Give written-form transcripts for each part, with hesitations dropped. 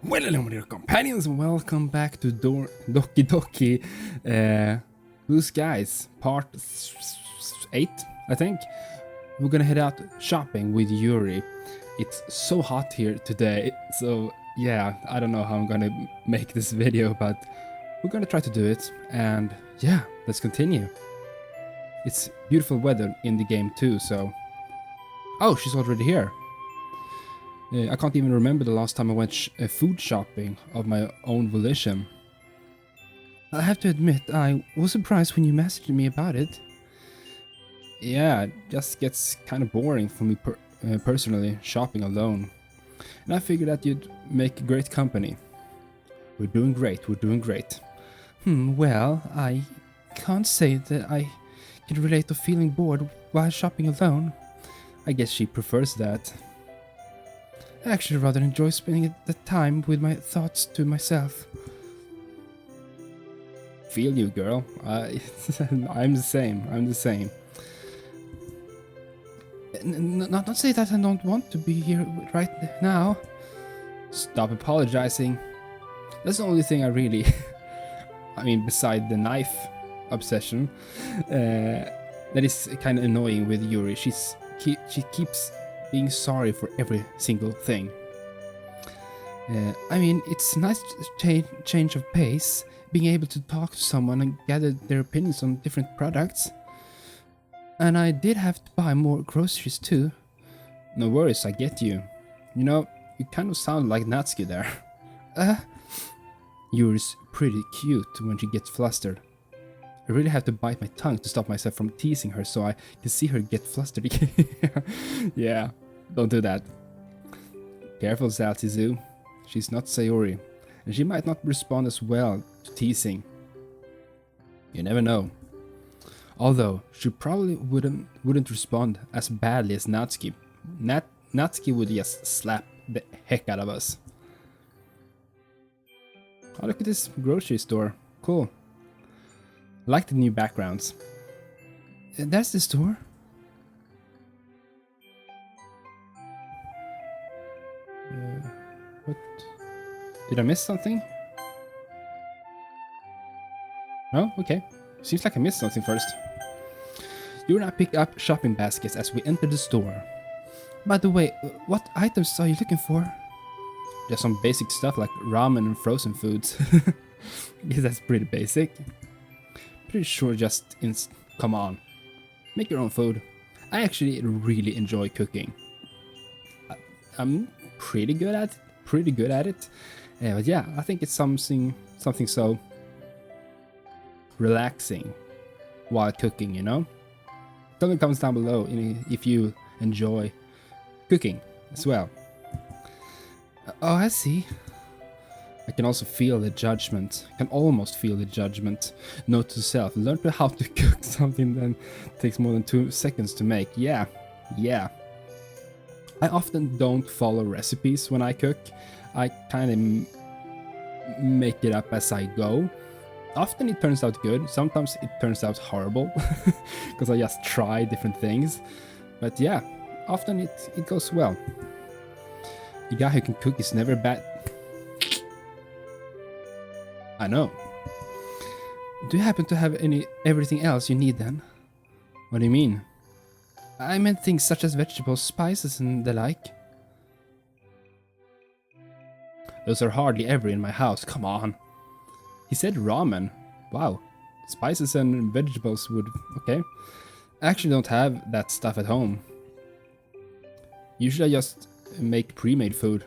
Well, hello, my dear companions, welcome back to Doki Doki Blue Skies, part 8, I think. We're gonna head out shopping with Yuri. It's so hot here today, so yeah, I don't know how I'm gonna make this video, but we're gonna try to do it, and yeah, let's continue. It's beautiful weather in the game too, so... Oh, she's already here. I can't even remember the last time I went food shopping of my own volition. I have to admit, I was surprised when you messaged me about it. Yeah, it just gets kind of boring for me personally, shopping alone. And I figured that you'd make great company. We're doing great, we're doing great. Well, I can't say that I can relate to feeling bored while shopping alone. I guess she prefers that. I actually rather enjoy spending the time with my thoughts to myself. Feel you, girl. I'm the same. I'm the same. Not say that I don't want to be here right now. Stop apologizing. That's the only thing I really... I mean, beside the knife obsession, that is kind of annoying with Yuri. She keeps being sorry for every single thing. I mean, it's nice change of pace, being able to talk to someone and gather their opinions on different products. And I did have to buy more groceries too. No worries, I get you. You know, you kind of sound like Natsuki there. Yuri's pretty cute when she gets flustered. I really have to bite my tongue to stop myself from teasing her so I can see her get flustered. Yeah, don't do that. Careful, Saltizu. She's not Sayori, and she might not respond as well to teasing. You never know. Although, she probably wouldn't respond as badly as Natsuki. Natsuki would just slap the heck out of us. Oh, look at this grocery store. Cool. I like the new backgrounds. That's the store. What? Did I miss something? No? Okay. Seems like I missed something first. You and I pick up shopping baskets as we enter the store. By the way, what items are you looking for? Just some basic stuff like ramen and frozen foods. Guess that's pretty basic. Pretty sure come on. Make your own food. I actually really enjoy cooking. I'm pretty good at it. But yeah, I think it's something so relaxing while cooking, you know? Tell me in the comments down below if you enjoy cooking as well. Oh, I see. I can also feel the judgment. I can almost feel the judgment. Note to self, learn how to cook something that takes more than 2 seconds to make. Yeah. I often don't follow recipes when I cook. I kind of make it up as I go. Often it turns out good, sometimes it turns out horrible, because I just try different things. But yeah, often it goes well. The guy who can cook is never bad. I know. Do you happen to have everything else you need then? What do you mean? I meant things such as vegetables, spices and the like. Those are hardly ever in my house, come on. He said ramen. Wow. Spices and vegetables would... okay. I actually don't have that stuff at home. Usually I just make pre-made food.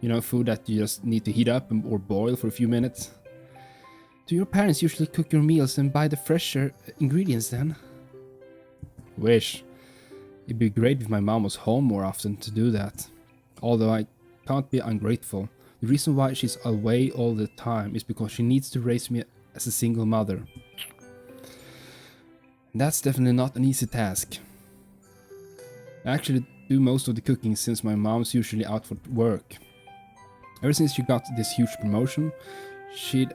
You know, food that you just need to heat up or boil for a few minutes. Do your parents usually cook your meals and buy the fresher ingredients then? Wish. It'd be great if my mom was home more often to do that. Although I can't be ungrateful. The reason why she's away all the time is because she needs to raise me as a single mother. That's definitely not an easy task. I actually do most of the cooking since my mom's usually out for work. Ever since she got this huge promotion, she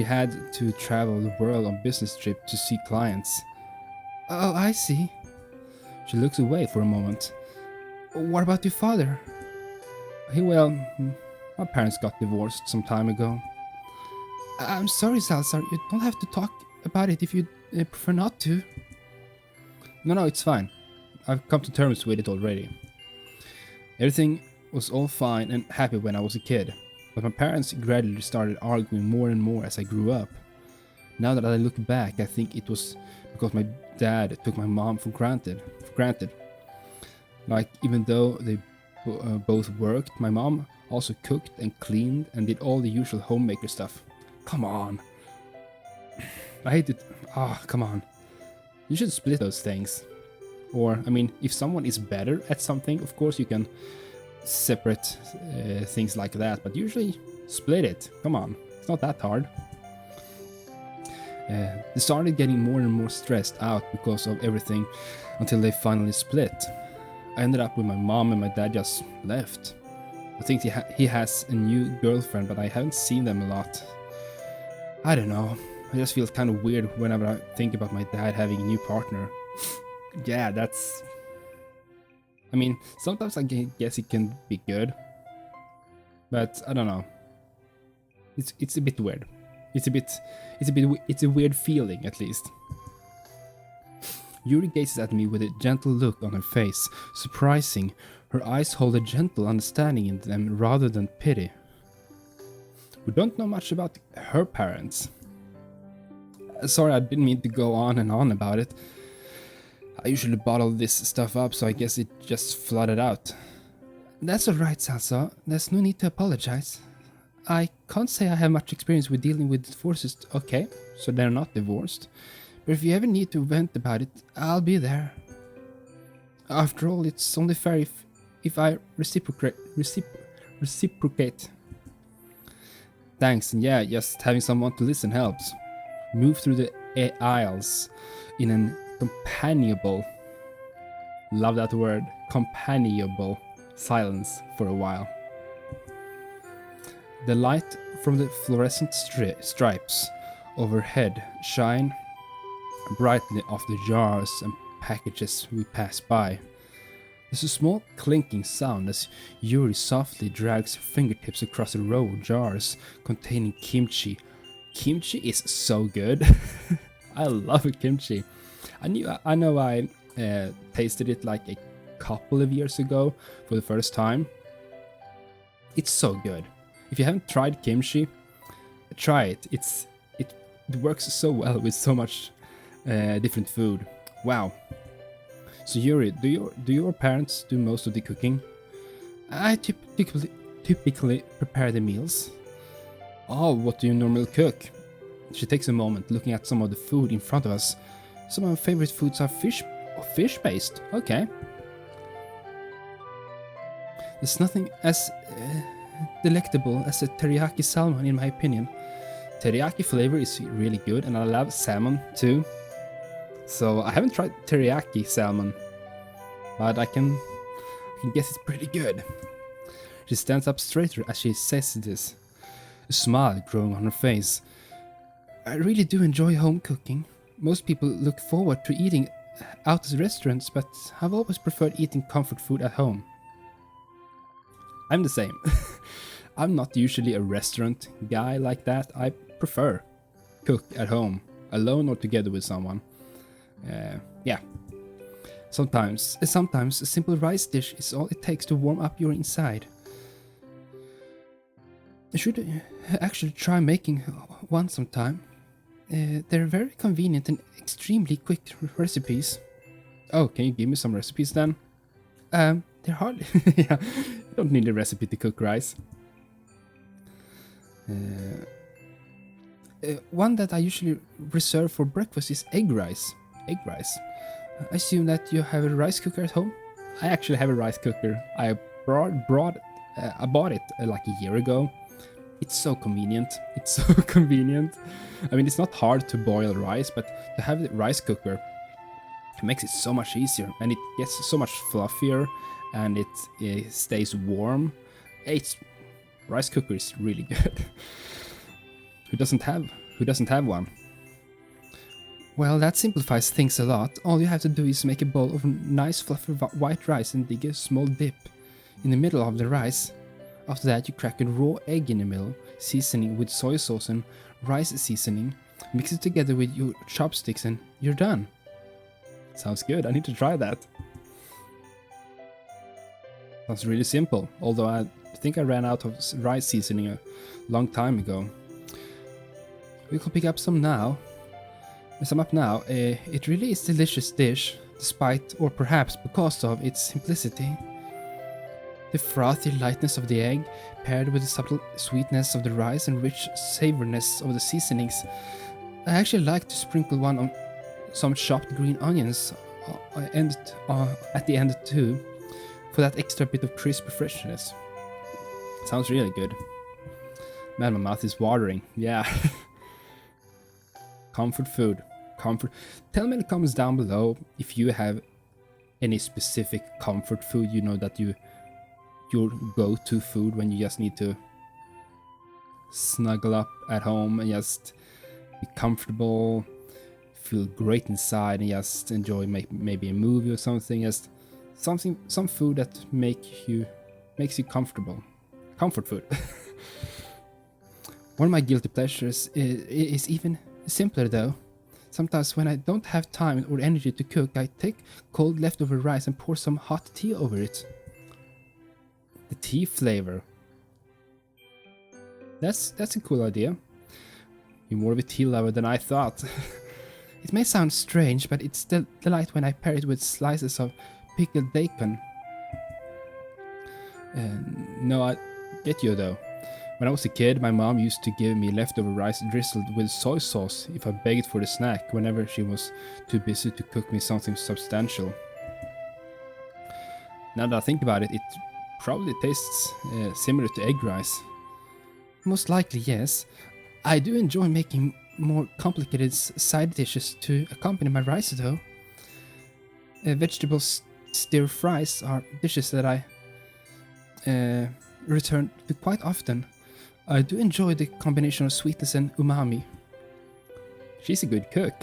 had to travel the world on business trip to see clients. Oh, I see. She looks away for a moment. What about your father? Well, My parents got divorced some time ago. I'm sorry, Salazar. You don't have to talk about it if you prefer not to. No, it's fine. I've come to terms with it already. Everything was all fine and happy when I was a kid, but my parents gradually started arguing more and more as I grew up. Now that I look back, I think it was because my dad took my mom for granted. Like, even though they both worked, my mom also cooked and cleaned and did all the usual homemaker stuff. Come on. I hate it. Come on. You should split those things. Or, I mean, if someone is better at something, of course you can separate things like that, but usually split it. Come on. It's not that hard. They started getting more and more stressed out because of everything until they finally split. I ended up with my mom and my dad just left. I think he has a new girlfriend, but I haven't seen them a lot. I don't know. I just feel kind of weird whenever I think about my dad having a new partner. Yeah, that's... I mean, sometimes I guess it can be good. But I don't know. It's a bit weird. It's a weird feeling, at least. Yuri gazes at me with a gentle look on her face. Surprising, her eyes hold a gentle understanding in them rather than pity. We don't know much about her parents. Sorry, I didn't mean to go on and on about it. I usually bottle this stuff up, so I guess it just flooded out. That's alright, Salsa. There's no need to apologize. I can't say I have much experience with dealing with divorces. Okay, so they're not divorced. But if you ever need to vent about it, I'll be there. After all, it's only fair if I reciprocate. Thanks, and yeah, just having someone to listen helps. Move through the aisles in an companionable, love that word, companionable silence for a while. The light from the fluorescent stripes overhead shine brightly off the jars and packages we pass by. There's a small clinking sound as Yuri softly drags her fingertips across a row of jars containing kimchi. Kimchi is so good. I love kimchi. I know I tasted it like a couple of years ago for the first time. It's so good. If you haven't tried kimchi, try it. It works so well with so much different food. Wow. So Yuri, do your parents do most of the cooking? I typically prepare the meals. Oh, what do you normally cook? She takes a moment looking at some of the food in front of us. Some of my favorite foods are fish-based. Okay. There's nothing as delectable as a teriyaki salmon in my opinion. Teriyaki flavor is really good and I love salmon too. So I haven't tried teriyaki salmon, but I can guess it's pretty good. She stands up straighter as she says this, a smile growing on her face. I really do enjoy home cooking. Most people look forward to eating out at restaurants, but I've always preferred eating comfort food at home. I'm the same. I'm not usually a restaurant guy like that. I prefer cook at home, alone or together with someone. Yeah. Sometimes a simple rice dish is all it takes to warm up your inside. You should actually try making one sometime. They're very convenient and extremely quick recipes. Oh, can you give me some recipes then? They're hardly... yeah, you don't need a recipe to cook rice. One that I usually reserve for breakfast is egg rice. Egg rice. I assume that you have a rice cooker at home? I actually have a rice cooker. I bought it like a year ago. It's so convenient. It's so convenient. I mean, it's not hard to boil rice, but to have the rice cooker, it makes it so much easier, and it gets so much fluffier, and it stays warm. Rice cooker is really good. Who doesn't have one? Well, that simplifies things a lot. All you have to do is make a bowl of nice fluffy white rice and dig a small dip in the middle of the rice. After that, you crack a raw egg in the middle, seasoning with soy sauce and rice seasoning, mix it together with your chopsticks and you're done. Sounds good, I need to try that. Sounds really simple, although I think I ran out of rice seasoning a long time ago. We can pick up some now. Some up now. It really is a delicious dish, despite or perhaps because of its simplicity. The frothy lightness of the egg, paired with the subtle sweetness of the rice and rich savoriness of the seasonings. I actually like to sprinkle one on some chopped green onions at the end too, for that extra bit of crisp freshness. Sounds really good. Man, my mouth is watering. Yeah. Comfort food. Comfort. Tell me in the comments down below if you have any specific comfort food, you know, that your go-to food when you just need to snuggle up at home and just be comfortable, feel great inside, and just enjoy maybe a movie or something. Just some food that makes you comfortable. Comfort food. One of my guilty pleasures is even simpler though. Sometimes when I don't have time or energy to cook, I take cold leftover rice and pour some hot tea over it. The tea flavor. That's a cool idea. You're more of a tea lover than I thought. It may sound strange, but it's still delight when I pair it with slices of pickled bacon. No, I get you though. When I was a kid, my mom used to give me leftover rice drizzled with soy sauce if I begged for the snack whenever she was too busy to cook me something substantial. Now that I think about it, it probably tastes similar to egg rice. Most likely, yes. I do enjoy making more complicated side dishes to accompany my rice though. Vegetable stir fries are dishes that I return to quite often. I do enjoy the combination of sweetness and umami. She's a good cook.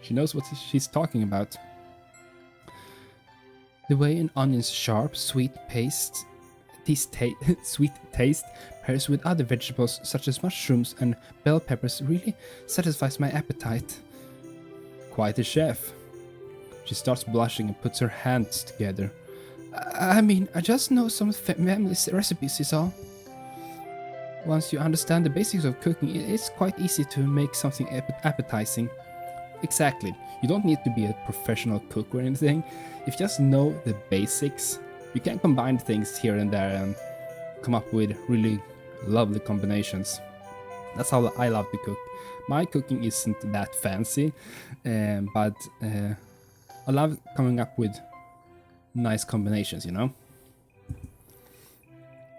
She knows what she's talking about. The way an onion's sharp, sweet taste pairs with other vegetables such as mushrooms and bell peppers really satisfies my appetite. Quite a chef. She starts blushing and puts her hands together. I mean, I just know some family recipes is all. Once you understand the basics of cooking, it's quite easy to make something appetizing. Exactly. You don't need to be a professional cook or anything. If you just know the basics, you can combine things here and there and come up with really lovely combinations. That's how I love to cook. My cooking isn't that fancy, but I love coming up with nice combinations, you know?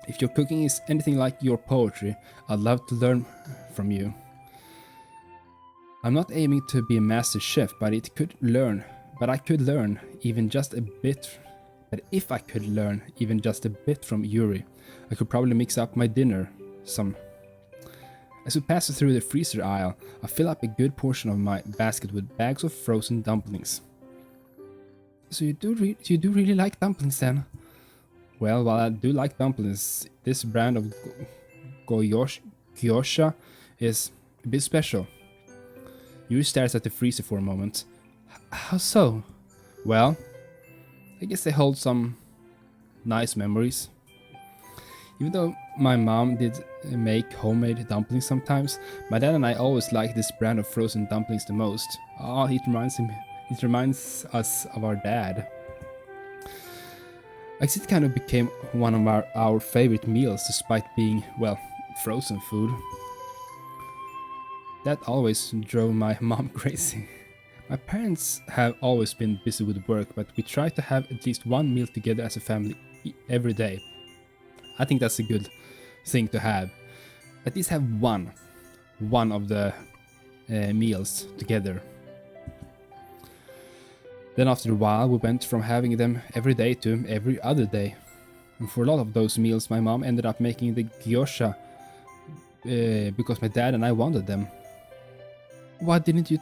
If your cooking is anything like your poetry, I'd love to learn from you. I'm not aiming to be a master chef, but I could learn even just a bit. But if I could learn even just a bit from Yuri, I could probably mix up my dinner some. As we pass through the freezer aisle, I fill up a good portion of my basket with bags of frozen dumplings. So you do really like dumplings then? Well, while I do like dumplings, this brand of gyosha is a bit special. Yuri stares at the freezer for a moment. How so? Well, I guess they hold some nice memories. Even though my mom did make homemade dumplings sometimes, my dad and I always liked this brand of frozen dumplings the most. Oh, it reminds us of our dad. I guess it kind of became one of our favorite meals despite being, well, frozen food. That always drove my mom crazy. My parents have always been busy with work, but we try to have at least one meal together as a family every day. I think that's a good thing to have. At least have one of the meals together. Then after a while we went from having them every day to every other day. And for a lot of those meals my mom ended up making the gyosha because my dad and I wanted them. Why didn't you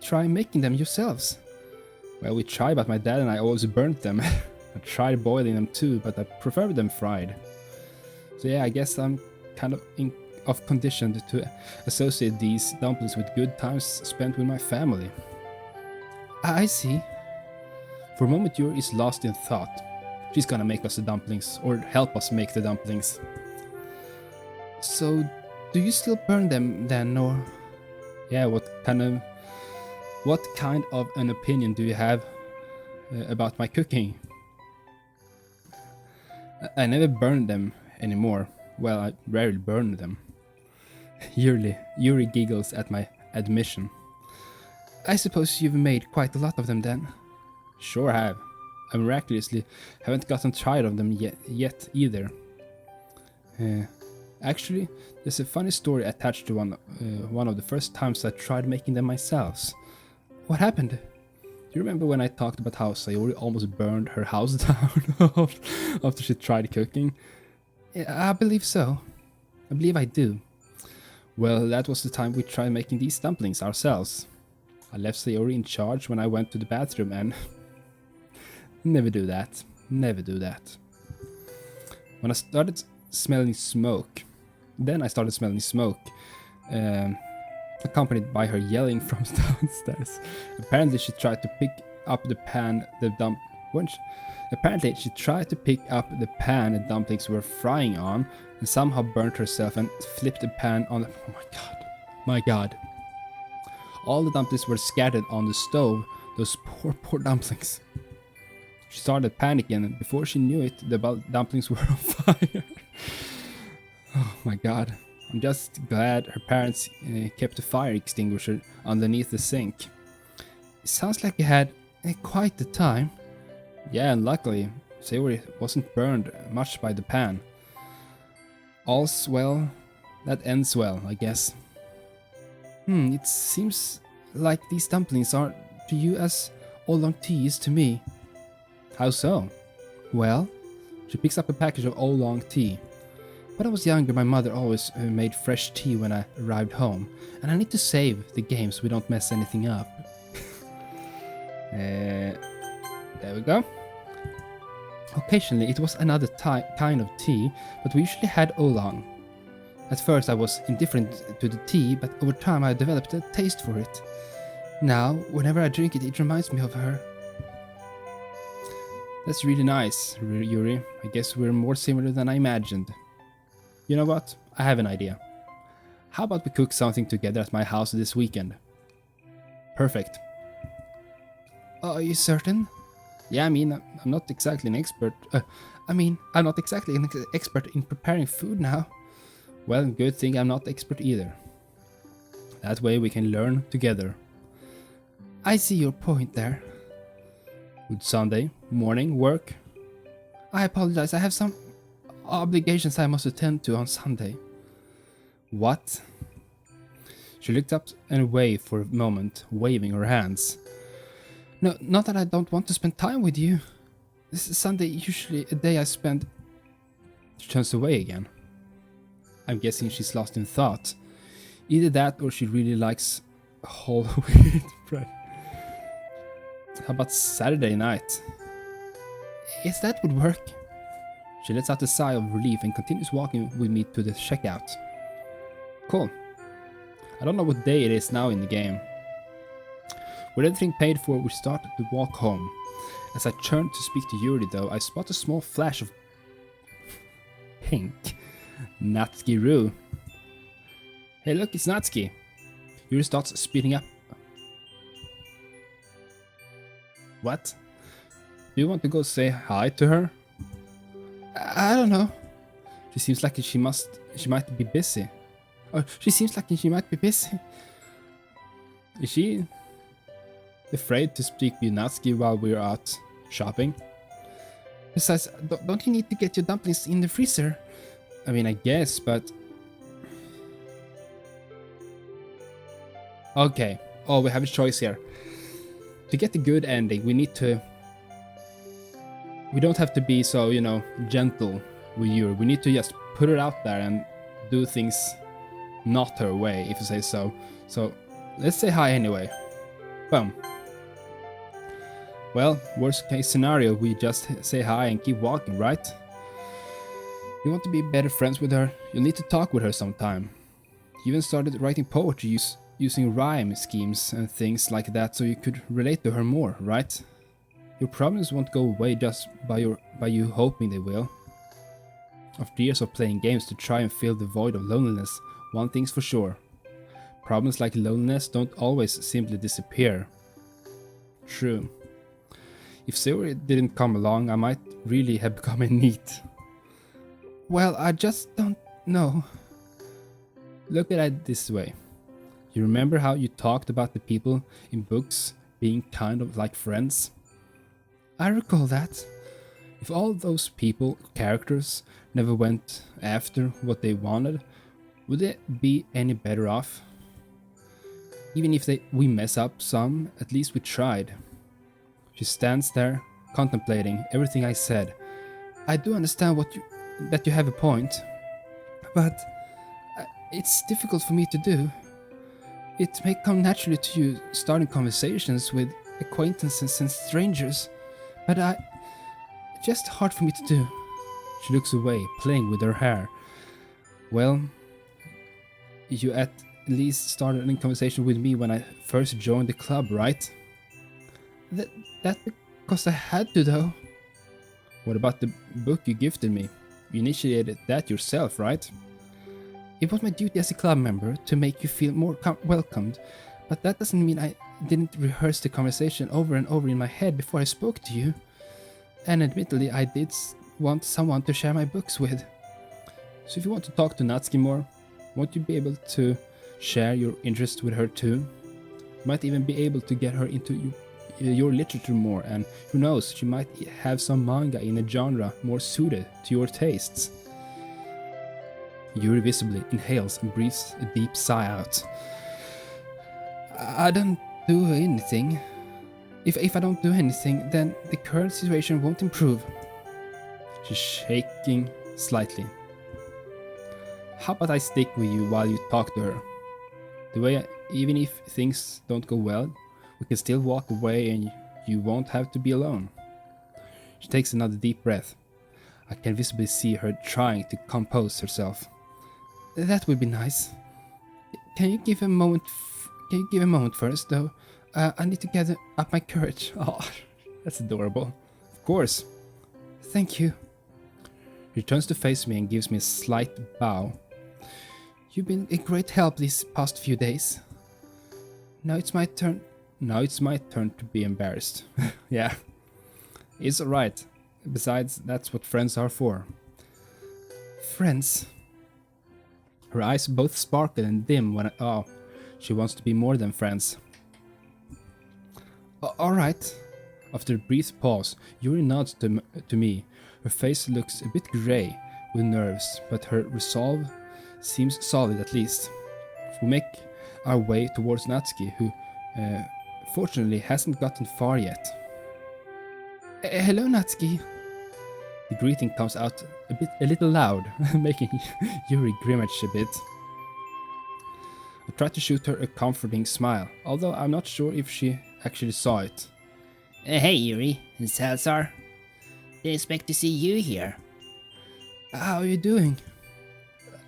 try making them yourselves? Well, we tried, but my dad and I always burnt them. I tried boiling them too, but I prefer them fried. So yeah, I guess I'm kind of conditioned to associate these dumplings with good times spent with my family. I see. For a moment, Yuri is lost in thought. She's gonna make us the dumplings, or help us make the dumplings. So, do you still burn them then, or? Yeah, what kind of an opinion do you have about my cooking? I never burn them anymore. Well, I rarely burn them. Yuri giggles at my admission. I suppose you've made quite a lot of them then? Sure have. I miraculously haven't gotten tired of them yet either. Actually, there's a funny story attached to one of the first times I tried making them myself. What happened? Do you remember when I talked about how Sayori almost burned her house down after she tried cooking? Yeah, I believe so. I believe I do. Well, that was the time we tried making these dumplings ourselves. I left Sayori in charge when I went to the bathroom and... Never do that. Never do that. When I started smelling smoke, accompanied by her yelling from downstairs. Apparently she tried to pick up the pan the dumplings were frying on and somehow burnt herself and flipped the pan on the... Oh my god. All the dumplings were scattered on the stove, those poor dumplings. She started panicking and before she knew it, the dumplings were on fire. Oh my god. I'm just glad her parents kept a fire extinguisher underneath the sink. It sounds like you had quite the time. Yeah, and luckily, Sayori wasn't burned much by the pan. All's well that ends well, I guess. It seems like these dumplings are to you as oolong tea is to me. How so? Well, she picks up a package of oolong tea. When I was younger, my mother always made fresh tea when I arrived home, and I need to save the game so we don't mess anything up. There we go. Occasionally, it was another kind of tea, but we usually had oolong. At first, I was indifferent to the tea, but over time, I developed a taste for it. Now, whenever I drink it, it reminds me of her. That's really nice, Yuri. I guess we're more similar than I imagined. You know what? I have an idea. How about we cook something together at my house this weekend? Perfect. Are you certain? Yeah, I mean, I'm not exactly an expert. I'm not exactly an expert in preparing food now. Well, good thing I'm not expert either. That way we can learn together. I see your point there. Good Sunday morning work. I apologize, I have some obligations I must attend to on Sunday. What? She looked up and away for a moment, waving her hands. No, not that I don't want to spend time with you. This is Sunday, usually a day I spend... She turns away again. I'm guessing she's lost in thought. Either that or she really likes whole wheat bread. How about Saturday night? Yes, that would work. She lets out a sigh of relief and continues walking with me to the checkout. Cool. I don't know what day it is now in the game. With everything paid for, we start to walk home. As I turn to speak to Yuri though, I spot a small flash of pink. Natsuki-ru. Hey look, it's Natsuki. Yuri starts speeding up. What? Do you want to go say hi to her? I don't know. She seems like she might be busy. Oh, she seems like she might be busy. Is she afraid to speak with Natsuki while we're out shopping? Besides, don't you need to get your dumplings in the freezer? I mean, I guess, but... Okay. Oh, we have a choice here. To get the good ending, we need to... We don't have to be so, gentle with Yuri. We need to just put her out there and do things not her way, if you say so. So, let's say hi anyway. Boom. Well, worst case scenario, we just say hi and keep walking, right? You want to be better friends with her? You'll need to talk with her sometime. You even started writing poetry using rhyme schemes and things like that so you could relate to her more, right? Your problems won't go away just by you hoping they will. After years of playing games to try and fill the void of loneliness, one thing's for sure. Problems like loneliness don't always simply disappear. True. If Yuri didn't come along, I might really have become a NEET. Well, I just don't know. Look at it this way. You remember how you talked about the people in books being kind of like friends? I recall that. If all those characters, never went after what they wanted, would they be any better off? Even if we mess up some, at least we tried. She stands there, contemplating everything I said. I do understand that you have a point, but it's difficult for me to do. It may come naturally to you starting conversations with acquaintances and strangers, but it's just hard for me to do. She looks away, playing with her hair. Well, you at least started a conversation with me when I first joined the club, right? That because I had to, though. What about the book you gifted me? You initiated that yourself, right? It was my duty as a club member to make you feel more welcomed, but that doesn't mean I didn't rehearse the conversation over and over in my head before I spoke to you. And admittedly, I did want someone to share my books with. So if you want to talk to Natsuki more, won't you be able to share your interest with her too? You might even be able to get her into your literature more, and who knows, she might have some manga in a genre more suited to your tastes. Yuri visibly inhales and breathes a deep sigh out. I don't do anything. If I don't do anything, then the current situation won't improve. She's shaking slightly. How about I stick with you while you talk to her? The way, even if things don't go well, we can still walk away and you won't have to be alone. She takes another deep breath. I can visibly see her trying to compose herself. That would be nice. Can you give a moment? Can you give a moment first, though? I need to gather up my courage. Oh, that's adorable. Of course. Thank you. She turns to face me and gives me a slight bow. You've been a great help these past few days. Now it's my turn. Now it's my turn to be embarrassed. Yeah. It's alright. Besides, that's what friends are for. Friends? Her eyes both sparkle and dim when she wants to be more than friends. Alright. After a brief pause, Yuri nods to me. Her face looks a bit grey with nerves, but her resolve seems solid at least. We make our way towards Natsuki, who fortunately hasn't gotten far yet. Hello, Natsuki. The greeting comes out a little loud, making Yuri grimace a bit. I try to shoot her a comforting smile, although I'm not sure if she actually saw it. Hey Yuri, it's Salazar. Didn't expect to see you here. How are you doing?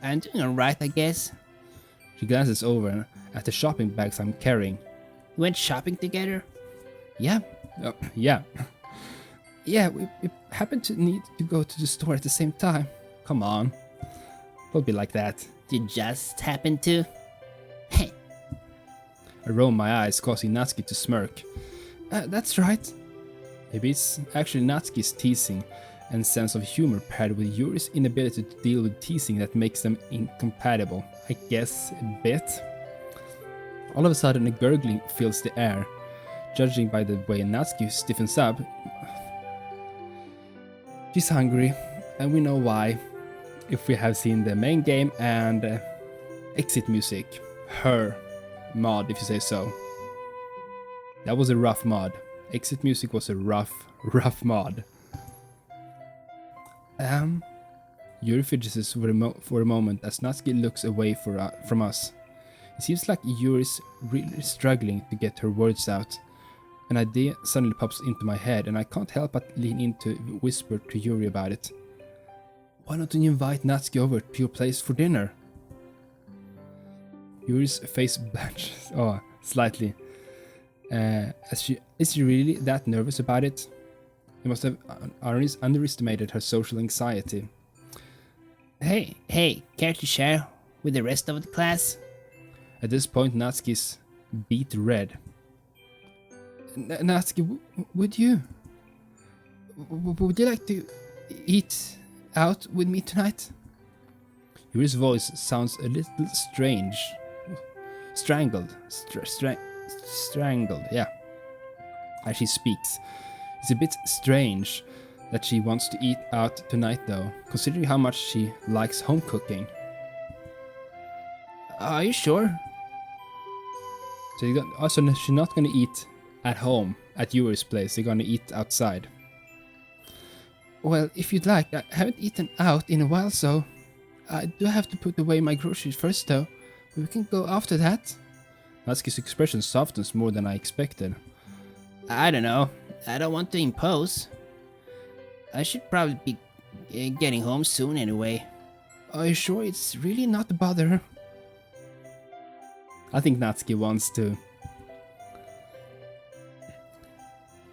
I'm doing alright, I guess. She glances over at the shopping bags I'm carrying. We went shopping together? Yeah. Yeah. Yeah, we happened to need to go to the store at the same time. Come on. Don't be like that. You just happened to? I roll my eyes, causing Natsuki to smirk. That's right. Maybe it's actually Natsuki's teasing and sense of humor paired with Yuri's inability to deal with teasing that makes them incompatible. I guess a bit. All of a sudden a gurgling fills the air. Judging by the way Natsuki stiffens up, she's hungry, and we know why, if we have seen the main game and exit music. Her mod, if you say so. That was a rough mod. Exit music was a rough mod. Yuri fidgets for a moment as Natsuki looks away from us. It seems like Yuri's really struggling to get her words out. An idea suddenly pops into my head and I can't help but lean in to whisper to Yuri about it. Why don't you invite Natsuki over to your place for dinner? Yuri's face blanches, slightly. Is she really that nervous about it? He must have underestimated her social anxiety. Hey, care to share with the rest of the class? At this point, Natsuki's beet red. Natsuki, would you like to eat out with me tonight? Yuri's voice sounds a little strange. Strangled, yeah. As she speaks. It's a bit strange that she wants to eat out tonight though, considering how much she likes home cooking. Are you sure? So she's not gonna eat at home at Yuri's place, they're gonna eat outside. Well, if you'd like, I haven't eaten out in a while, so I do have to put away my groceries first though. We can go after that. Natsuki's expression softens more than I expected. I don't know. I don't want to impose. I should probably be getting home soon anyway. Are you sure it's really not a bother? I think Natsuki wants to.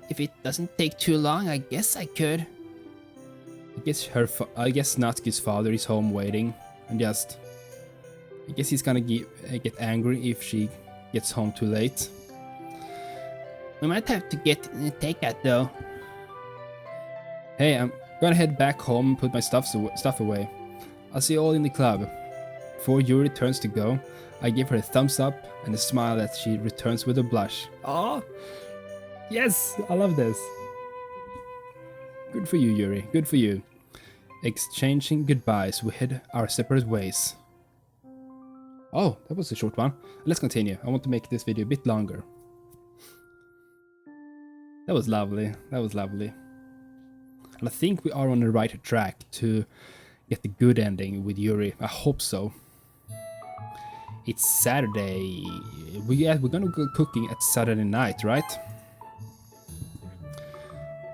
If it doesn't take too long, I guess I could. I guess Natsuki's father is home waiting, and I guess he's gonna get angry if she gets home too late. We might have to get takeout though. Hey, I'm gonna head back home and put my stuff away. I'll see you all in the club. Before Yuri turns to go, I give her a thumbs up and a smile that she returns with a blush. Oh, yes, I love this. Good for you, Yuri, good for you. Exchanging goodbyes, we head our separate ways. Oh, that was a short one. Let's continue. I want to make this video a bit longer. That was lovely. That was lovely. And I think we are on the right track to get the good ending with Yuri. I hope so. It's Saturday. We're gonna go cooking at Saturday night, right?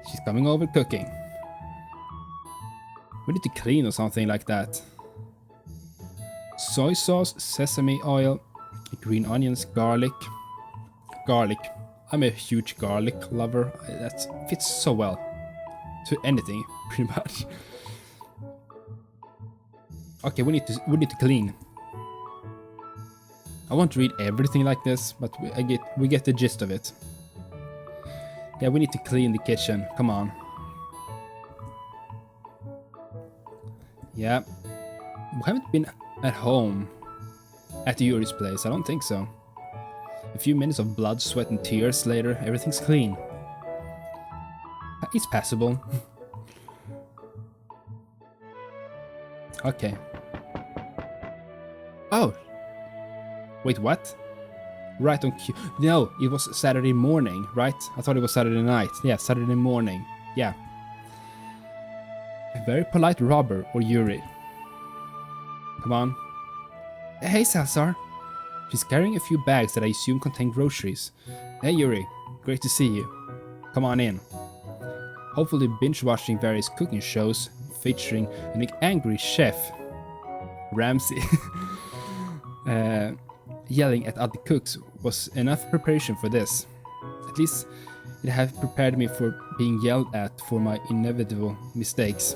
She's coming over cooking. We need to clean or something like that. Soy sauce, sesame oil, green onions, garlic. Garlic. I'm a huge garlic lover. That fits so well to anything, pretty much. Okay, we need to clean. I won't read everything like this, but we get the gist of it. Yeah, we need to clean the kitchen. Come on. Yeah. We haven't been at home at Yuri's place. I don't think so. A few minutes of blood, sweat and tears later, everything's clean. It's passable. Okay. Oh! Wait, what? Right on cue. No, it was Saturday morning, right? I thought it was Saturday night. Yeah, Saturday morning. Yeah. A very polite robber, or Yuri. Come on. Hey, Salazar. She's carrying a few bags that I assume contain groceries. Hey, Yuri. Great to see you. Come on in. Hopefully binge-watching various cooking shows featuring an angry chef, Ramsay, yelling at other cooks was enough preparation for this. At least it had prepared me for being yelled at for my inevitable mistakes.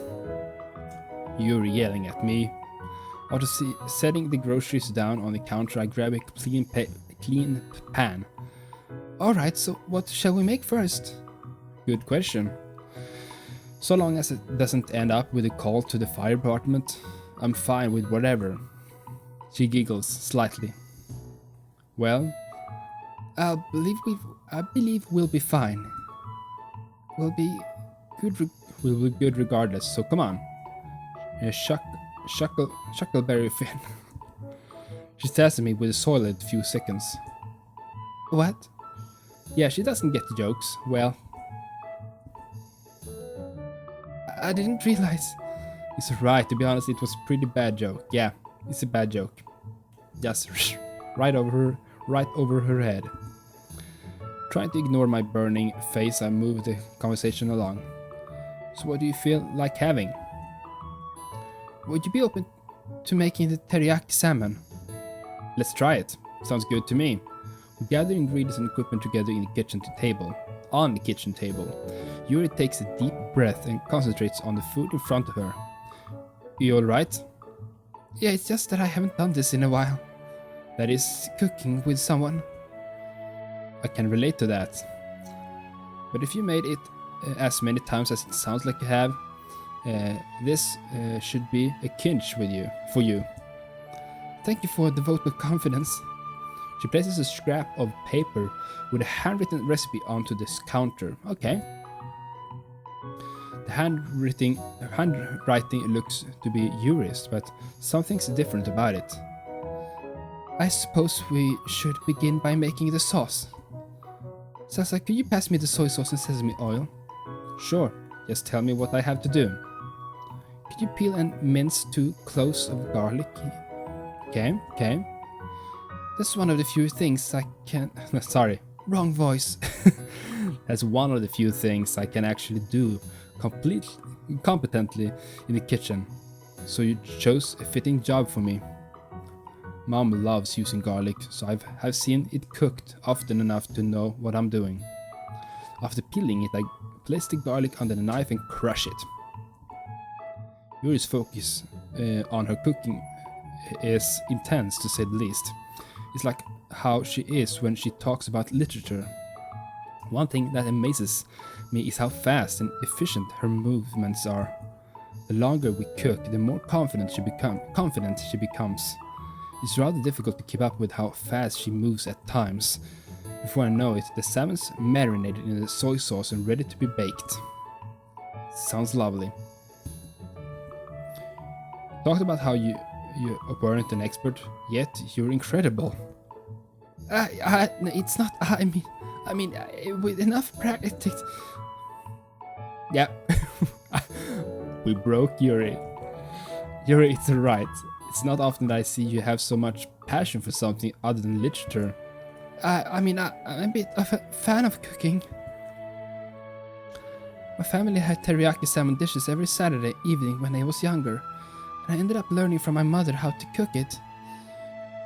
Yuri yelling at me. After setting the groceries down on the counter, I grab a clean pan. Alright, so what shall we make first? Good question. So long as it doesn't end up with a call to the fire department, I'm fine with whatever. She giggles slightly. Well, I believe we'll be fine. We'll be good regardless, so come on. Shuckleberry Finn. She stares at me with a solid few seconds. What? Yeah, she doesn't get the jokes. Well, I didn't realize. It's right, to be honest, it was a pretty bad joke. Yeah, it's a bad joke. Just right over her head. Trying to ignore my burning face, I move the conversation along. So what do you feel like having? Would you be open to making the teriyaki salmon? Let's try it. Sounds good to me. We gather ingredients and equipment together in the kitchen table. On the kitchen table, Yuri takes a deep breath and concentrates on the food in front of her. You alright? Yeah, it's just that I haven't done this in a while. That is, cooking with someone. I can relate to that. But if you made it as many times as it sounds like you have, this should be a kinch for you. Thank you for the vote of confidence. She places a scrap of paper with a handwritten recipe onto this counter. Okay. The handwriting looks to be Yuri's, but something's different about it. I suppose we should begin by making the sauce. Sasa, could you pass me the soy sauce and sesame oil? Sure, just tell me what I have to do. Could you peel and mince 2 cloves of garlic? Okay. That's one of the few things I can... Sorry, wrong voice. That's one of the few things I can actually do competently in the kitchen. So you chose a fitting job for me. Mom loves using garlic, so I've seen it cooked often enough to know what I'm doing. After peeling it, I place the garlic under the knife and crush it. Yuri's focus on her cooking is intense, to say the least. It's like how she is when she talks about literature. One thing that amazes me is how fast and efficient her movements are. The longer we cook, the more confident she becomes. It's rather difficult to keep up with how fast she moves at times. Before I know it, the salmon's marinated in the soy sauce and ready to be baked. Sounds lovely. Talked about how you weren't an expert, yet you're incredible. It's not. I mean, with enough practice. Yeah, we broke Yuri. Yuri, it's alright. It's not often that I see you have so much passion for something other than literature. I'm a bit of a fan of cooking. My family had teriyaki salmon dishes every Saturday evening when I was younger, and I ended up learning from my mother how to cook it.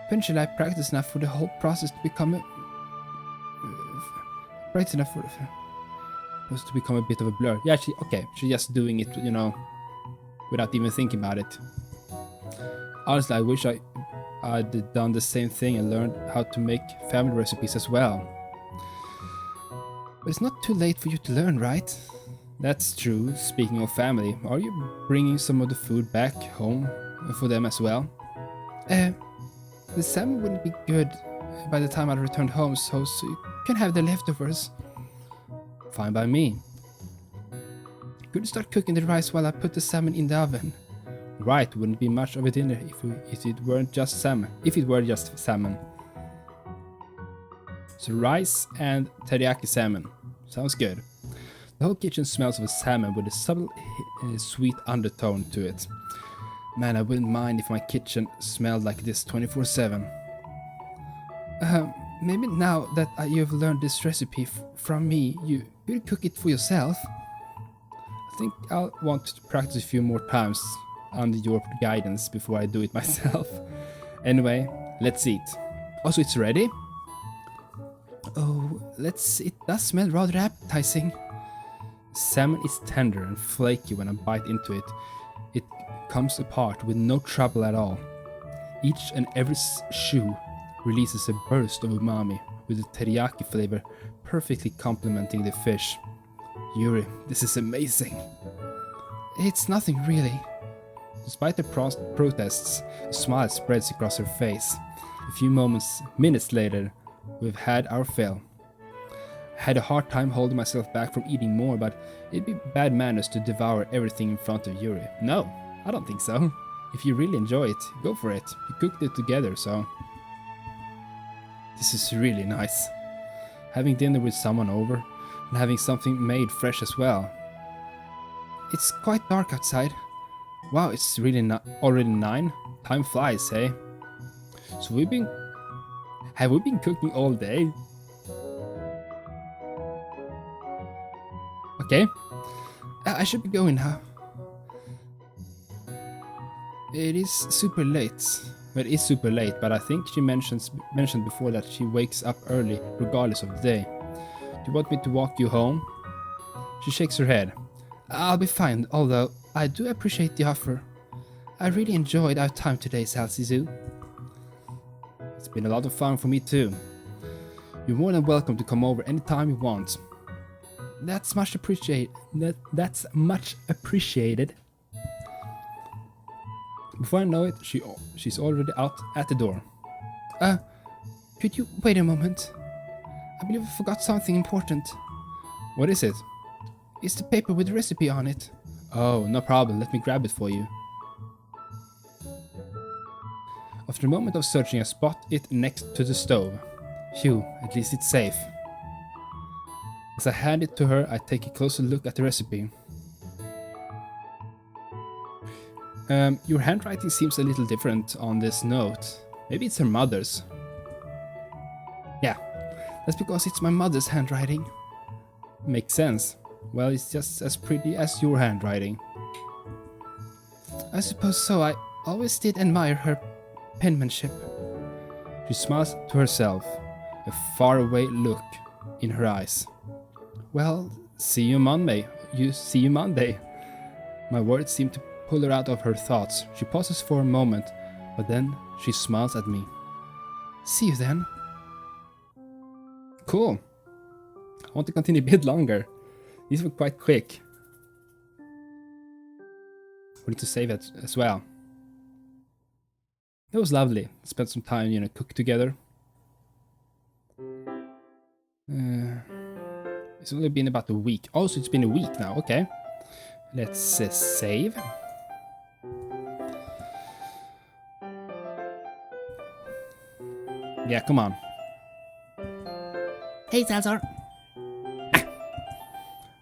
Eventually I practiced enough for the whole process to become a bit of a blur. Yeah, she's just doing it, without even thinking about it. Honestly, I wish I'd done the same thing and learned how to make family recipes as well. But it's not too late for you to learn, right? That's true. Speaking of family, are you bringing some of the food back home for them as well? The salmon wouldn't be good by the time I returned home, so you can have the leftovers. Fine by me. Could you start cooking the rice while I put the salmon in the oven? Right, wouldn't be much of a dinner if it weren't just salmon. So rice and teriyaki salmon. Sounds good. The whole kitchen smells of a salmon with a subtle sweet undertone to it. Man, I wouldn't mind if my kitchen smelled like this 24/7. Maybe now that you've learned this recipe from me, you could cook it for yourself. I think I'll want to practice a few more times under your guidance before I do it myself. Anyway, let's eat. Also, it's ready? Oh, it does smell rather appetizing. Salmon is tender and flaky when I bite into it. It comes apart with no trouble at all. Each and every chew releases a burst of umami, with the teriyaki flavor perfectly complementing the fish. Yuri, this is amazing. It's nothing really. Despite the protests, a smile spreads across her face. A few minutes later, we've had our fill. I had a hard time holding myself back from eating more, but it'd be bad manners to devour everything in front of Yuri. No, I don't think so. If you really enjoy it, go for it. You cooked it together, so... This is really nice. Having dinner with someone over, and having something made fresh as well. It's quite dark outside. Wow, it's really already 9? Time flies, hey? So have we been cooking all day? Okay. I should be going now. It is super late. Well, it is super late, but I think she mentioned before that she wakes up early regardless of the day. Do you want me to walk you home? She shakes her head. I'll be fine, although I do appreciate the offer. I really enjoyed our time today, Salsizu. It's been a lot of fun for me too. You're more than welcome to come over anytime you want. That's much appreciated. That's much appreciated. Before I know it, she's already out at the door. Could you wait a moment? I believe I forgot something important. What is it? It's the paper with the recipe on it. Oh, no problem. Let me grab it for you. After a moment of searching, I spot it next to the stove. Phew, at least it's safe. As I hand it to her, I take a closer look at the recipe. Your handwriting seems a little different on this note. Maybe it's her mother's. Yeah, that's because it's my mother's handwriting. Makes sense. Well, it's just as pretty as your handwriting. I suppose so. I always did admire her penmanship. She smiles to herself, a faraway look in her eyes. Well, see you Monday. See you Monday. My words seem to pull her out of her thoughts. She pauses for a moment, but then she smiles at me. See you then. Cool. I want to continue a bit longer. These were quite quick. We need to save it as well. It was lovely. Spent some time, cook together. It's only been about a week. Oh, so it's been a week now. Okay. Let's save. Yeah, come on. Hey, Salazar.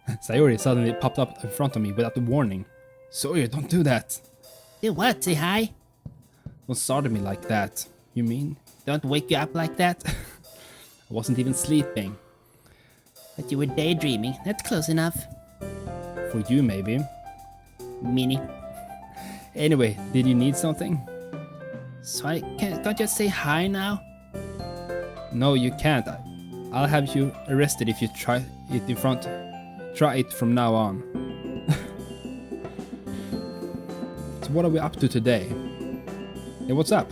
Sayori suddenly popped up in front of me without a warning. Sawyer, don't do that. Do what? Say hi? Don't start me like that. You mean? Don't wake you up like that. I wasn't even sleeping. But you were daydreaming. That's close enough. For you, maybe. Mini. Anyway, did you need something? So I can't just say hi now? No, you can't. I'll have you arrested if you try it in front. Try it from now on. So what are we up to today? Hey, what's up?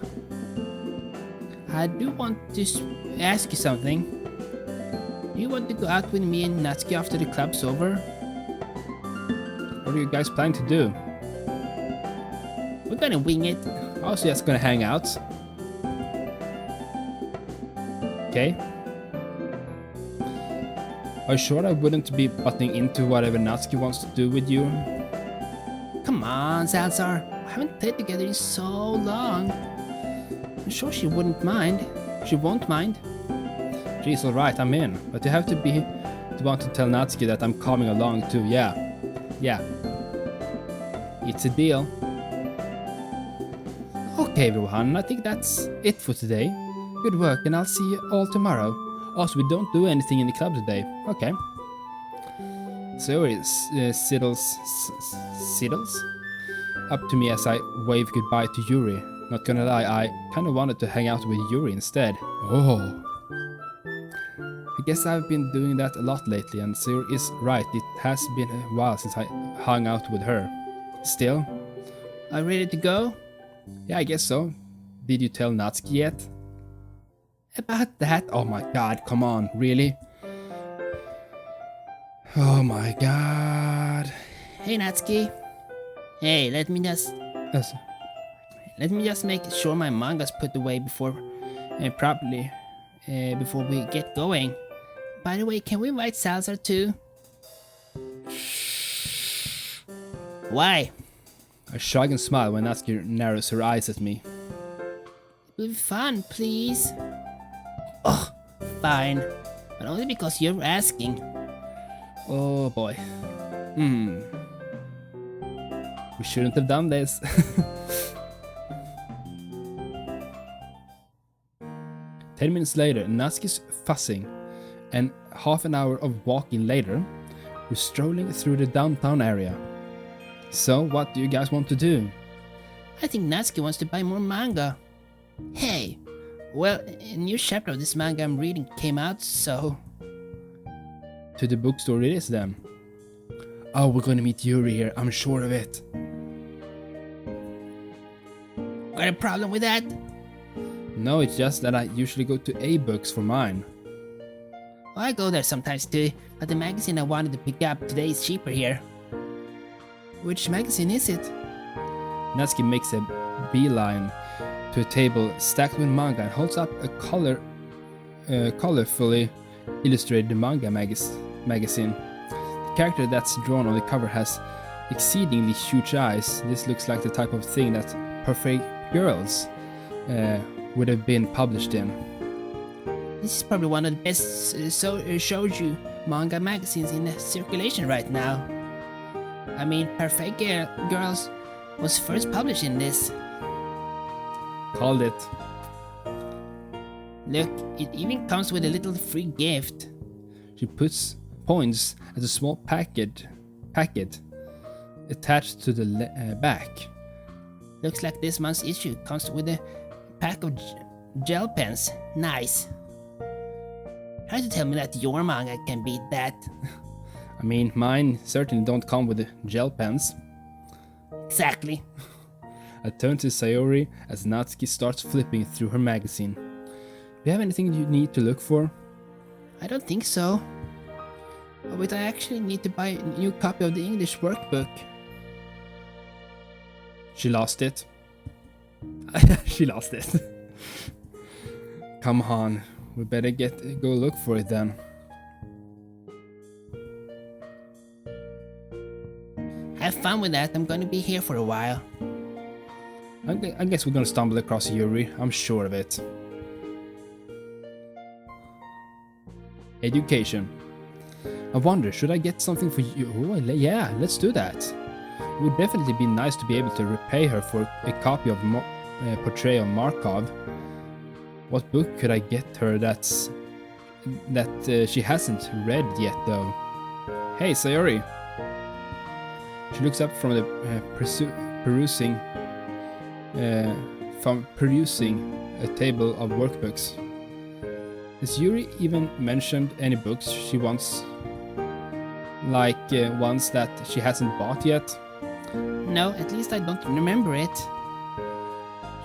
I do want to ask you something. Do you want to go out with me and Natsuki after the club's over? What are you guys planning to do? We're gonna wing it. Also, just gonna hang out. Okay. Are you sure I wouldn't be butting into whatever Natsuki wants to do with you? Come on, Salazar. We haven't played together in so long. I'm sure she wouldn't mind. She won't mind. She's alright, I'm in. But you have to be the one to tell Natsuki that I'm coming along too, yeah. Yeah. It's a deal. Okay everyone, I think that's it for today. Good work and I'll see you all tomorrow. Also, we don't do anything in the club today. Okay. So it sidles up to me as I wave goodbye to Yuri. Not gonna lie, I kinda wanted to hang out with Yuri instead. Oh. I guess I've been doing that a lot lately, and Sayori is right. It has been a while since I hung out with her. Still. Are you ready to go? Yeah, I guess so. Did you tell Natsuki yet? About that? Oh my god, come on, really? Oh my god. Hey Natsuki. Hey, let me just make sure my manga's put away before properly before we get going. By the way, can we invite Salazar too? Why? I shrug and smile when Natsuki narrows her eyes at me. It will be fun, please. Oh, fine. But only because you're asking. Oh boy. We shouldn't have done this. 10 minutes later, Natsuki's fussing, and half an hour of walking later, we're strolling through the downtown area. So, what do you guys want to do? I think Natsuki wants to buy more manga. Hey, well, a new chapter of this manga I'm reading came out, so... To the bookstore it is then. Oh, we're gonna meet Yuri here, I'm sure of it. Got a problem with that? No, it's just that I usually go to A-Books for mine. Well, I go there sometimes too, but the magazine I wanted to pick up today is cheaper here. Which magazine is it? Natsuki makes a beeline to a table stacked with manga and holds up a colorfully illustrated manga magazine. The character that's drawn on the cover has exceedingly huge eyes. This looks like the type of thing that Perfect Girls would have been published in. This is probably one of the best shoujo manga magazines in circulation right now. I mean, Perfect Girls was first published in this. Called it. Look, it even comes with a little free gift. She points at a small packet attached to the back. Looks like this month's issue comes with a pack of gel pens. Nice. Try to tell me that your manga can beat that. I mean, mine certainly don't come with the gel pens. Exactly. I turn to Sayori as Natsuki starts flipping through her magazine. Do you have anything you need to look for? I don't think so. But I actually need to buy a new copy of the English workbook. She lost it. She lost it. Come on, we better go look for it then. Have fun with that, I'm gonna be here for a while. I guess we're gonna stumble across Yuri, I'm sure of it. Education. I wonder, should I get something for you? Oh, yeah, let's do that. It would definitely be nice to be able to repay her for a copy of Portrait of Markov. What book could I get her that she hasn't read yet though? Hey, Sayori. She looks up from the perusing a table of workbooks. Has Yuri even mentioned any books she wants? Like ones that she hasn't bought yet? No, at least I don't remember it.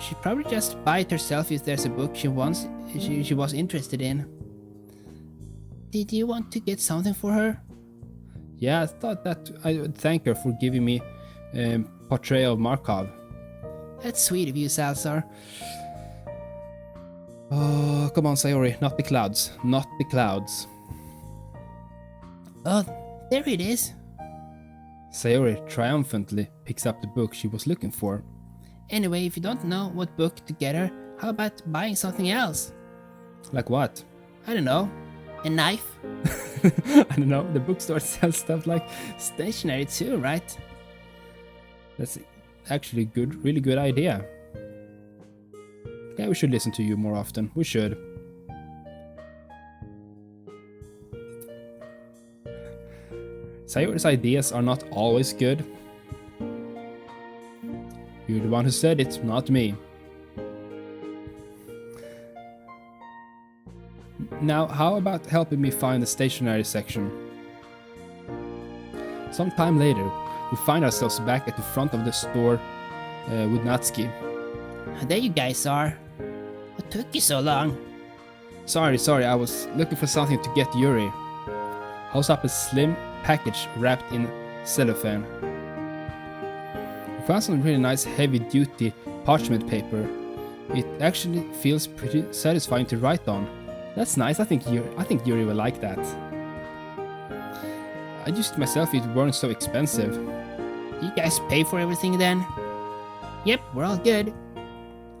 She probably just buy it herself if there's a book she was interested in. Did you want to get something for her? Yeah, I thought that I would thank her for giving me Portrait of Markov. That's sweet of you, Salazar. Oh, come on, Sayori, not the clouds, not the clouds. Oh, there it is. Sayori triumphantly picks up the book she was looking for. Anyway, if you don't know what book to get her, how about buying something else? Like what? I don't know. A knife? I don't know, the bookstore sells stuff like... Stationery too, right? That's actually a really good idea. Yeah, we should listen to you more often. We should. Sayori's ideas are not always good. You're the one who said it, not me. Now, how about helping me find the stationery section? Sometime later, we find ourselves back at the front of the store with Natsuki. There you guys are. What took you so long? Sorry, I was looking for something to get Yuri. Holds up a slim package wrapped in cellophane. We found some really nice heavy-duty parchment paper. It actually feels pretty satisfying to write on. That's nice, I think Yuri will like that. I'd use it myself if it weren't so expensive. You guys pay for everything then? Yep, we're all good.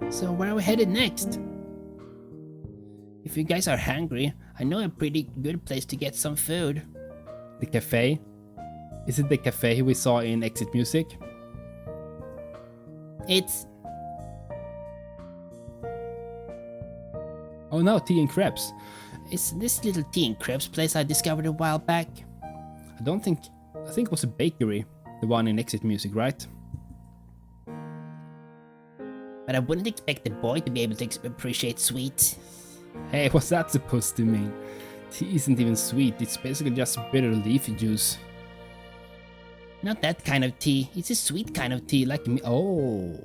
So where are we headed next? If you guys are hungry, I know a pretty good place to get some food. The cafe? Is it the cafe we saw in Exit Music? It's... Oh no, tea and crepes. It's this little tea and crepes place I discovered a while back. I think it was a bakery, the one in Exit Music, right? but I wouldn't expect a boy to be able to appreciate sweets. Hey, what's that supposed to mean? Tea isn't even sweet, it's basically just bitter leafy juice. Not that kind of tea, it's a sweet kind of tea like me. Oh,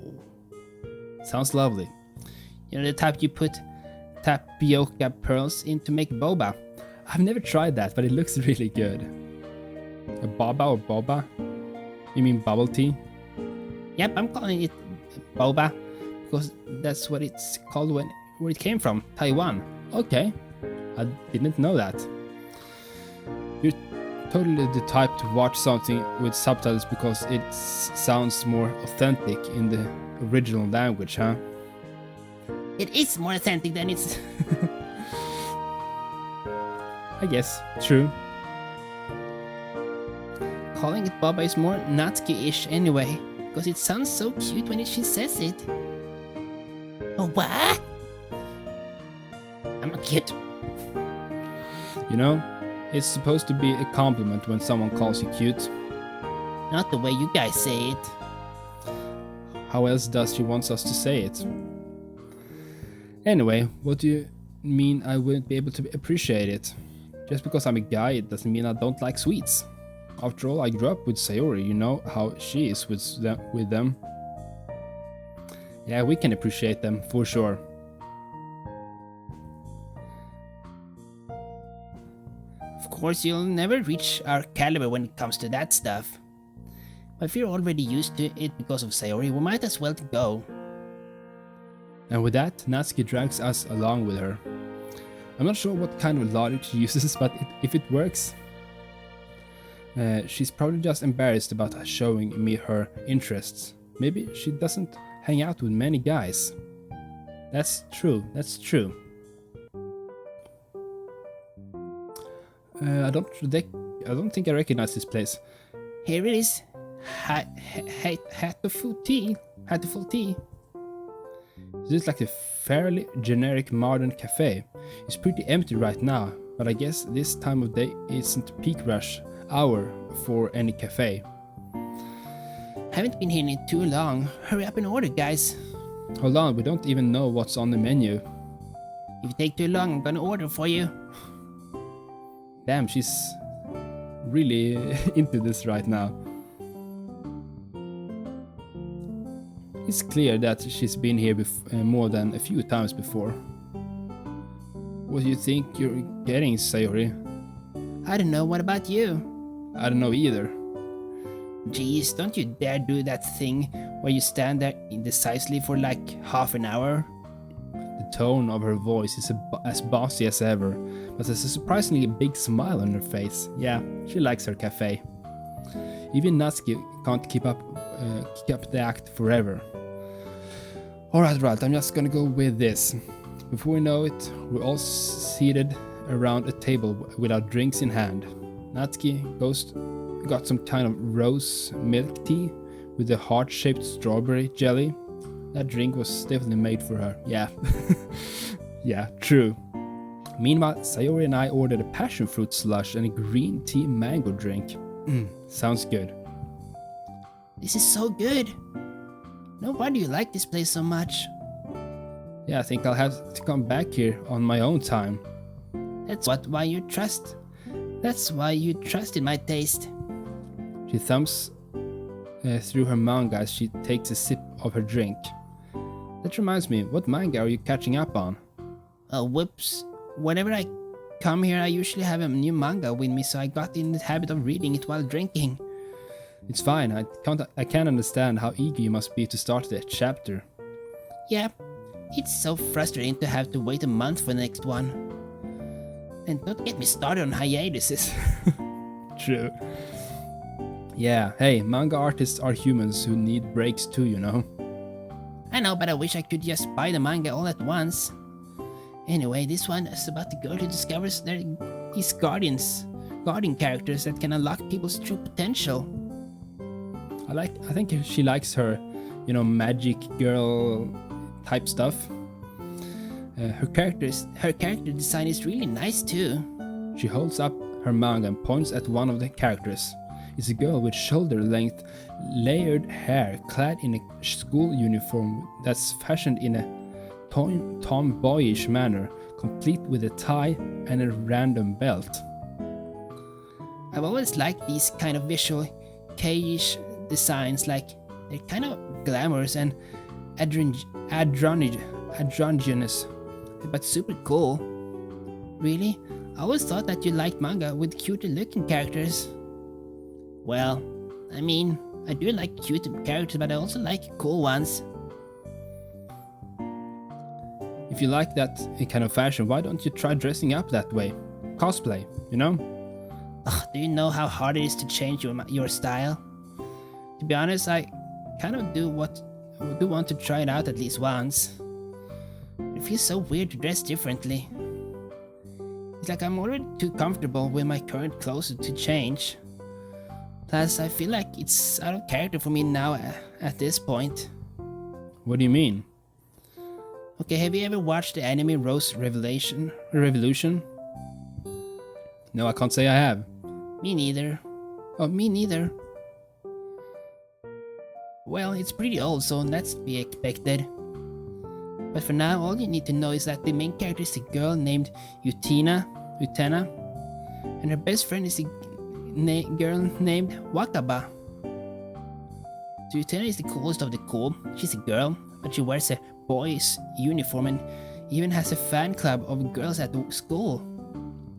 sounds lovely. You know, the type you put tapioca pearls in to make boba. I've never tried that, but it looks really good. A boba or boba? You mean bubble tea? Yep, I'm calling it boba because that's what it's called where it came from, Taiwan. Okay, I didn't know that. You're totally the type to watch something with subtitles because it sounds more authentic in the original language, huh? It is more authentic than it's... I guess, true. Calling it boba is more Natsuki-ish anyway, because it sounds so cute when she says it. Oh, what? I'm not cute. You know, it's supposed to be a compliment when someone calls you cute. Not the way you guys say it. How else does she want us to say it? Anyway, what do you mean I wouldn't be able to appreciate it? Just because I'm a guy, it doesn't mean I don't like sweets. After all, I grew up with Sayori, you know how she is with them. Yeah, we can appreciate them, for sure. Of course, you'll never reach our caliber when it comes to that stuff. But if you're already used to it because of Sayori, we might as well go. And with that, Natsuki drags us along with her. I'm not sure what kind of logic she uses, but if it works... she's probably just embarrassed about showing me her interests. Maybe she doesn't hang out with many guys. That's true. I don't think I recognize this place. Here it is. Hatoful tea. This is like a fairly generic modern cafe. It's pretty empty right now, but I guess this time of day isn't peak rush hour for any cafe. Haven't been here in too long. Hurry up and order, guys. Hold on, we don't even know what's on the menu. If you take too long, I'm gonna order for you. Damn, she's really into this right now. It's clear that she's been here more than a few times before. What do you think you're getting, Sayori? I don't know, what about you? I don't know either. Jeez, don't you dare do that thing where you stand there indecisively for like half an hour. The tone of her voice is as bossy as ever, but there's a surprisingly big smile on her face. Yeah, she likes her cafe. Even Natsuki can't keep up the act forever. Alright, I'm just gonna go with this. Before we know it, we're all seated around a table with our drinks in hand. Natsuki got some kind of rose milk tea with a heart-shaped strawberry jelly. That drink was definitely made for her. Yeah. Yeah, true. Meanwhile, Sayori and I ordered a passion fruit slush and a green tea mango drink. Sounds good. This is so good. No wonder you like this place so much. Yeah, I think I'll have to come back here on my own time. That's why you trust in my taste. She thumbs through her manga as she takes a sip of her drink. That reminds me, what manga are you catching up on? Oh, whoops. Whenever I come here, I usually have a new manga with me, so I got in the habit of reading it while drinking. It's fine, I can't understand how eager you must be to start that chapter. Yeah, it's so frustrating to have to wait a month for the next one. And don't get me started on hiatuses. True. Yeah, hey, manga artists are humans who need breaks too, you know. I know, but I wish I could just buy the manga all at once. Anyway, this one is about the girl who discovers these guardian characters that can unlock people's true potential. I think she likes her, you know, magic girl type stuff. Her character design is really nice too. She holds up her manga and points at one of the characters. is a girl with shoulder-length, layered hair, clad in a school uniform that's fashioned in a tomboyish manner, complete with a tie and a random belt. I've always liked these kind of visual, kei-ish designs, like they're kind of glamorous and androgynous, but super cool. Really? I always thought that you liked manga with cuter looking characters. Well, I mean, I do like cute characters, but I also like cool ones. If you like that kind of fashion, why don't you try dressing up that way? Cosplay, you know? Ugh, do you know how hard it is to change your style? To be honest, I kind of do want to try it out at least once. It feels so weird to dress differently. It's like I'm already too comfortable with my current clothes to change. Plus, I feel like it's out of character for me now at this point. What do you mean? Okay, have you ever watched the anime Rose Revolution? No, I can't say I have. Me neither. Oh, me neither. Well, it's pretty old, so that's to be expected. But for now, all you need to know is that the main character is a girl named Utena, and her best friend is a girl named Wakaba. So Utena is the coolest of the cool. She's a girl, but she wears a boy's uniform and even has a fan club of girls at the school.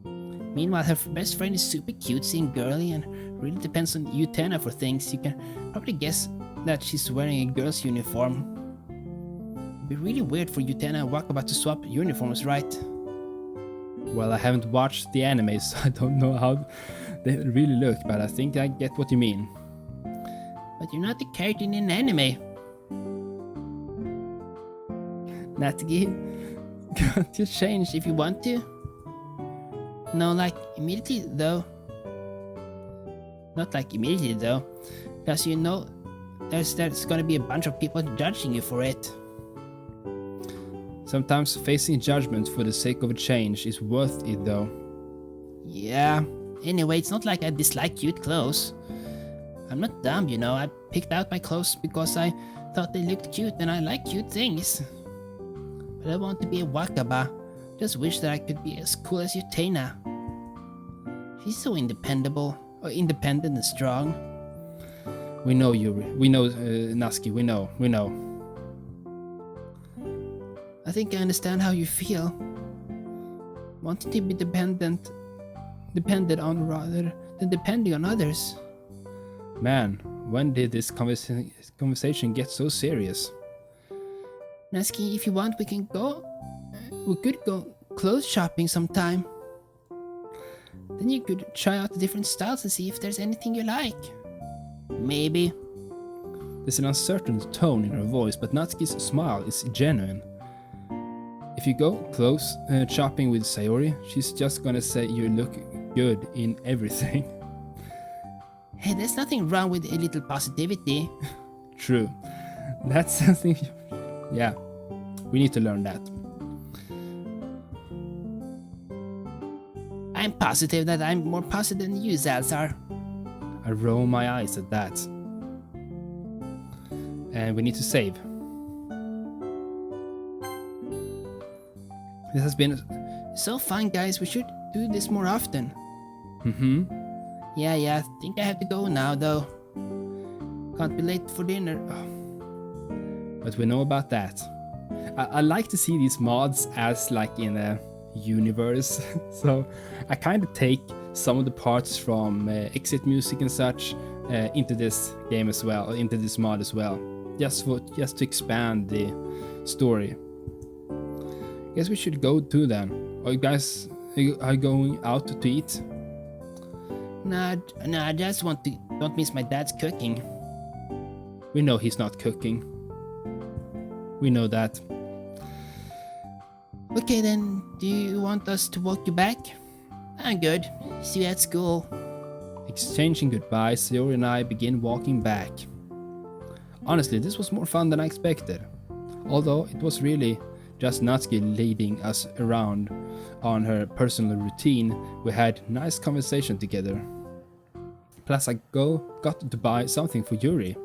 Meanwhile, her best friend is super cutesy and girly and really depends on Utena for things. You can probably guess that she's wearing a girl's uniform. It'd be really weird for Utena and Wakaba to swap uniforms, right? Well, I haven't watched the anime, so I don't know how they really look, but I think I get what you mean. But you're not the character in an anime. Natsuki, can't you change if you want to? No, like immediately though. Not like immediately though, because you know there's gonna be a bunch of people judging you for it. Sometimes facing judgment for the sake of a change is worth it though. Yeah, anyway, it's not like I dislike cute clothes. I'm not dumb, you know, I picked out my clothes because I thought they looked cute and I like cute things. But I want to be a Wakaba. Just wish that I could be as cool as Utena. She's so independent and strong. We know, Yuri. We know, Natsuki. We know. I think I understand how you feel. Wanting to be dependent on rather than depending on others. Man, when did this conversation get so serious? Natsuki, if you want, we could go clothes shopping sometime. Then you could try out the different styles and see if there's anything you like. Maybe. There's an uncertain tone in her voice, but Natsuki's smile is genuine. If you go clothes shopping with Sayori, she's just gonna say you look good in everything. Hey, there's nothing wrong with a little positivity. True. That's something... Yeah, we need to learn that. I'm positive that I'm more positive than you, Zalzar. I roll my eyes at that. And we need to save. This has been so fun, guys. We should do this more often. Yeah, I think I have to go now, though. Can't be late for dinner. But we know about that. I like to see these mods as like in a universe. So I kind of take some of the parts from exit music and such into this game as well, into this mod as well, just to expand the story. Guess we should go too then. Are you guys going out to eat? Nah, I just don't miss my dad's cooking. We know he's not cooking. We know that. Okay then, do you want us to walk you back? I'm good. See you at school. Exchanging goodbyes, Sayori and I begin walking back. Honestly, this was more fun than I expected. Although it was really just Natsuki leading us around on her personal routine, we had nice conversation together. plus I got to buy something for Yuri.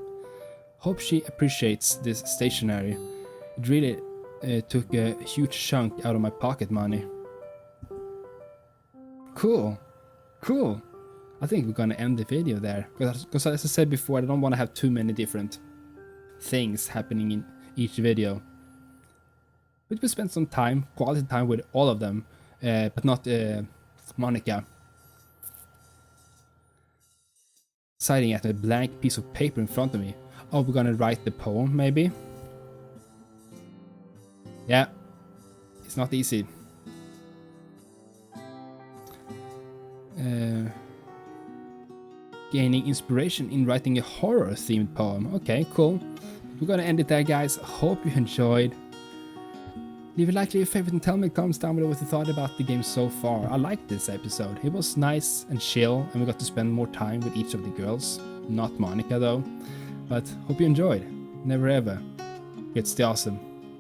Hope she appreciates this stationery. It really took a huge chunk out of my pocket money. Cool. Cool. I think we're gonna end the video there. Because as I said before, I don't want to have too many different things happening in each video. But we spent some time, quality time with all of them. But not Monica. Sighting at a blank piece of paper in front of me. Oh, we're gonna write the poem, maybe? Yeah. It's not easy. Gaining inspiration in writing a horror-themed poem. Okay, cool. We're gonna end it there, guys. Hope you enjoyed. Leave a like, leave a favorite, and tell me in the comments down below what you thought about the game so far. I liked this episode. It was nice and chill, and we got to spend more time with each of the girls. Not Monica, though. But hope you enjoyed. Never ever. It's the awesome.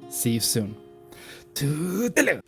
See you soon. Toodeloo!